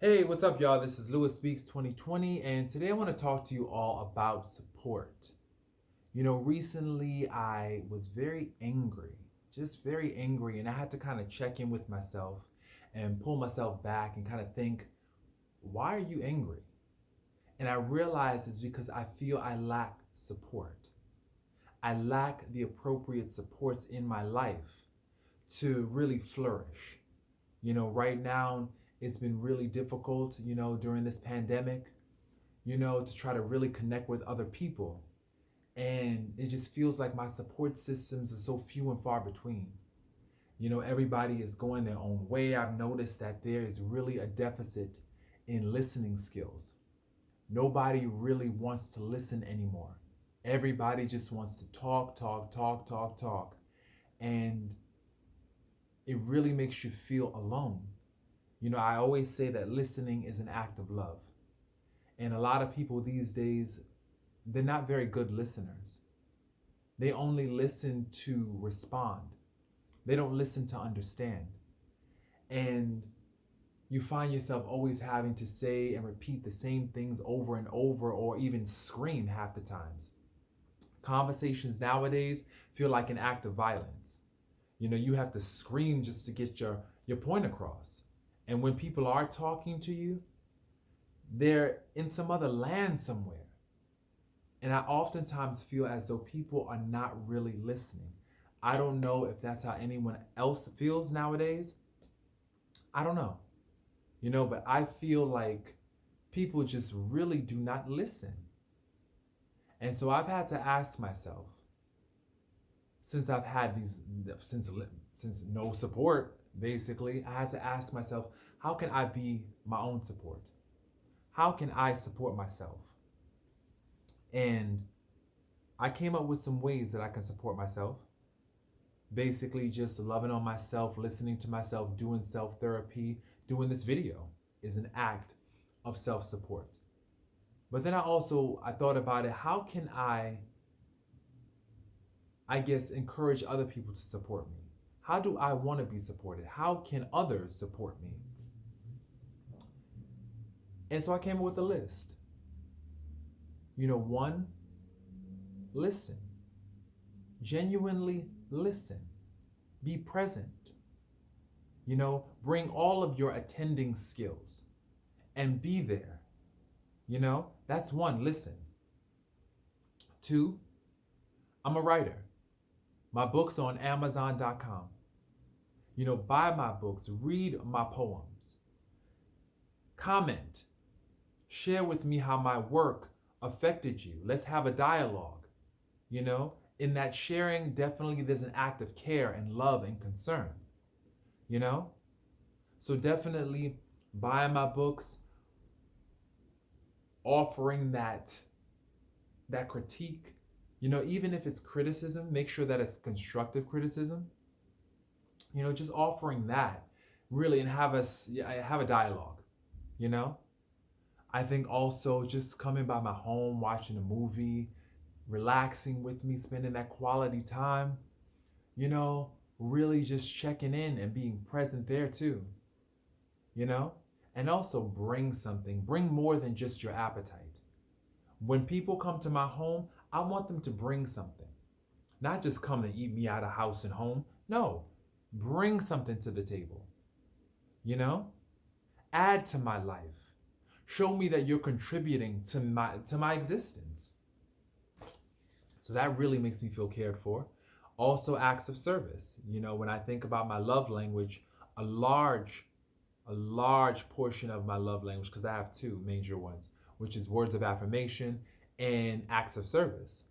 Hey, what's up, y'all? This is Lewis Speaks 2020, and today I want to talk to you all about support. Recently I was very angry, just very angry, and I had to kind of check in with myself and pull myself back and kind of think, why are you angry? And I realized it's because I feel I lack support. I lack the appropriate supports in my life to really flourish. Right now it's been really difficult, during this pandemic, to try to really connect with other people. And it just feels like my support systems are so few and far between. Everybody is going their own way. I've noticed that there is really a deficit in listening skills. Nobody really wants to listen anymore. Everybody just wants to talk, talk, talk, talk, talk. And it really makes you feel alone. I always say that listening is an act of love. And a lot of people these days, they're not very good listeners. They only listen to respond, they don't listen to understand. And you find yourself always having to say and repeat the same things over and over, or even scream half the times. Conversations nowadays feel like an act of violence. You have to scream just to get your point across. And when people are talking to you, they're in some other land somewhere. And I oftentimes feel as though people are not really listening. I don't know if that's how anyone else feels nowadays. I don't know. But I feel like people just really do not listen. And so I've had to ask myself, since I've had these since no support, basically, I had to ask myself, how can I be my own support? How can I support myself? And I came up with some ways that I can support myself. Basically, just loving on myself, listening to myself, doing self therapy, doing this video is an act of self support. But then I thought about it. How can I guess, encourage other people to support me? How do I want to be supported? How can others support me? And so I came up with a list. One, listen. Genuinely listen. Be present. Bring all of your attending skills and be there. That's one, listen. Two, I'm a writer. My book's on Amazon.com. Buy my books, read my poems, comment, share with me how my work affected you. Let's have a dialogue. In that sharing, definitely there's an act of care and love and concern. you know? So definitely buying my books, offering that critique, even if it's criticism, make sure that it's constructive criticism. Just offering that really and have a dialogue, you know? I think also just coming by my home, watching a movie, relaxing with me, spending that quality time, you know, really just checking in and being present there too, you know? And also bring more than just your appetite. When people come to my home, I want them to bring something. Not just come to eat me out of house and home. No, bring something to the table, you know? Add to my life. Show me that you're contributing to my existence. So that really makes me feel cared for. Also acts of service. When I think about my love language, a large a large portion of my love language, because I have two major ones, which is words of affirmation and acts of service.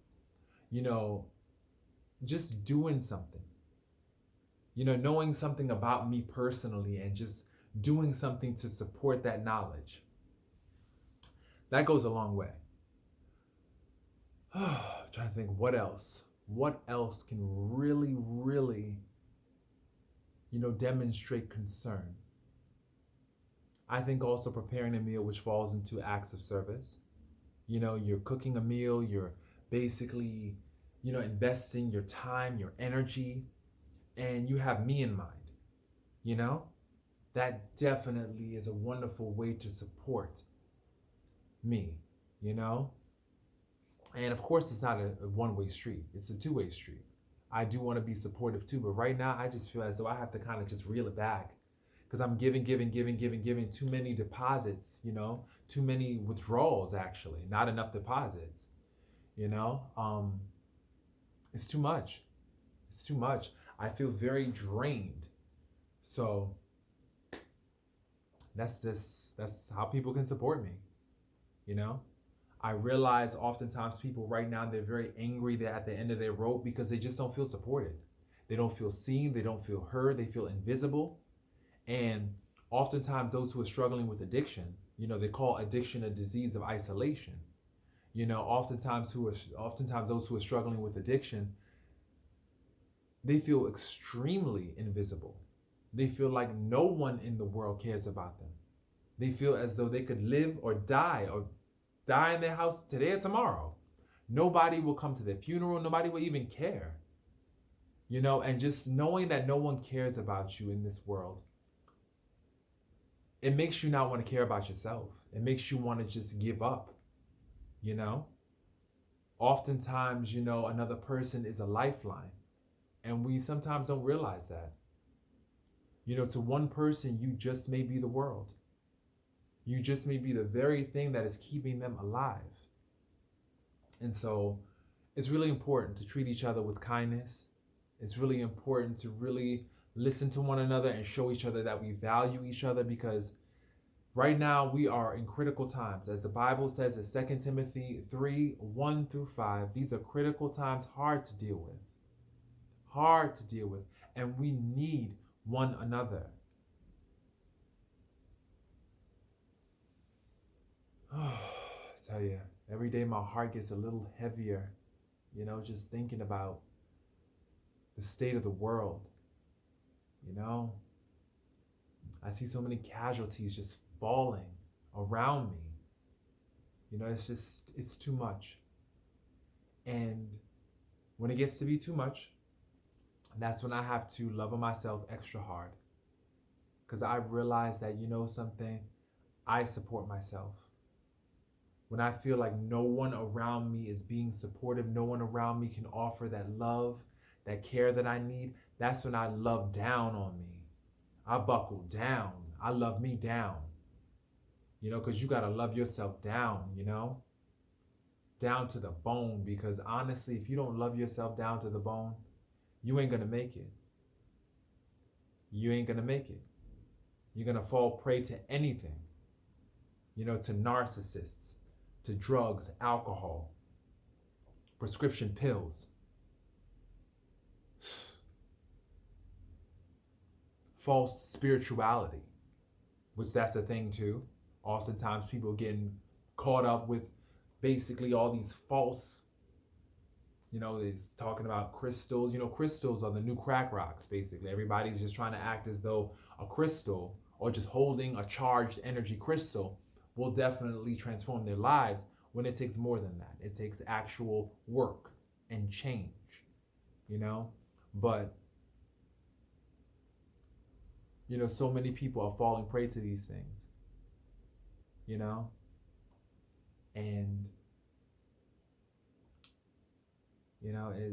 You know, just doing something. Knowing something about me personally and just doing something to support that knowledge. That goes a long way. Trying to think what else. What else can really, really, demonstrate concern? I think also preparing a meal, which falls into acts of service. You're cooking a meal, you're basically, investing your time, your energy, and you have me in mind, you know? that definitely is a wonderful way to support me, you know? And of course, it's not a one-way street, it's a two-way street. I do want to be supportive too, but right now I just feel as though I have to kind of just reel it back because I'm giving too many deposits, too many withdrawals actually, not enough deposits, you know? It's too much. It's too much. I feel very drained. So that's how people can support me, you know? I realize oftentimes people right now, they're very angry, they're at the end of their rope because they just don't feel supported. They don't feel seen, they don't feel heard, they feel invisible. And oftentimes those who are struggling with addiction, they call addiction a disease of isolation. Oftentimes those who are struggling with addiction, they feel extremely invisible. They feel like no one in the world cares about them. They feel as though they could live or die in their house today or tomorrow. Nobody will come to their funeral. Nobody will even care. And just knowing that no one cares about you in this world, it makes you not want to care about yourself. It makes you want to just give up, Oftentimes, another person is a lifeline. And we sometimes don't realize that. To one person, you just may be the world. You just may be the very thing that is keeping them alive. And so it's really important to treat each other with kindness. It's really important to really listen to one another and show each other that we value each other, because right now we are in critical times. As the Bible says in 2 Timothy 3:1-5, these are critical times, hard to deal with. And we need one another. I tell you, every day my heart gets a little heavier, just thinking about the state of the world. I see so many casualties just falling around me. It's too much. And when it gets to be too much, that's when I have to love on myself extra hard. Because I realize that, something, I support myself. When I feel like no one around me is being supportive, no one around me can offer that love, that care that I need, that's when I love down on me. I buckle down. I love me down. Because you got to love yourself down, down to the bone. Because honestly, if you don't love yourself down to the bone, you ain't going to make it. You ain't going to make it. You're going to fall prey to anything, to narcissists, to drugs, alcohol, prescription pills, false spirituality, which that's a thing too. Oftentimes people getting caught up with basically all these false, it's talking about crystals. Crystals are the new crack rocks, basically. Everybody's just trying to act as though a crystal or just holding a charged energy crystal will definitely transform their lives, when it takes more than that. It takes actual work and change, But, so many people are falling prey to these things, And,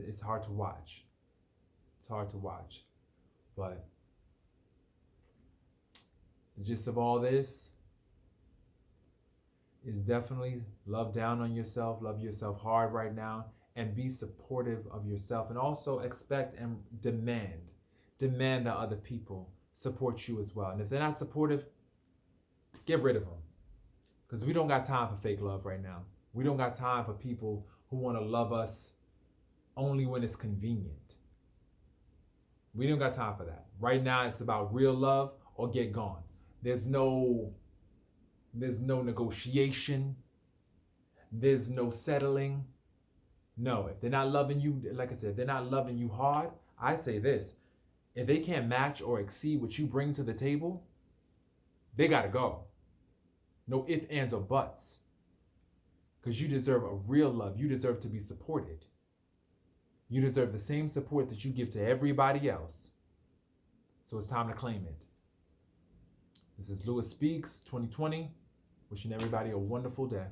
it's hard to watch. It's hard to watch. But the gist of all this is definitely love down on yourself, love yourself hard right now, and be supportive of yourself. And also expect and demand that other people support you as well. And if they're not supportive, get rid of them. Because we don't got time for fake love right now. We don't got time for people who want to love us only when it's convenient. We don't got time for that. Right now, it's about real love or get gone. There's no negotiation. There's no settling. No, if they're not loving you, like I said, if they're not loving you hard, I say this: if they can't match or exceed what you bring to the table, they gotta go. No ifs, ands, or buts. Because you deserve a real love. You deserve to be supported. You deserve the same support that you give to everybody else. So it's time to claim it. This is Lewis Speaks 2020. Wishing everybody a wonderful day.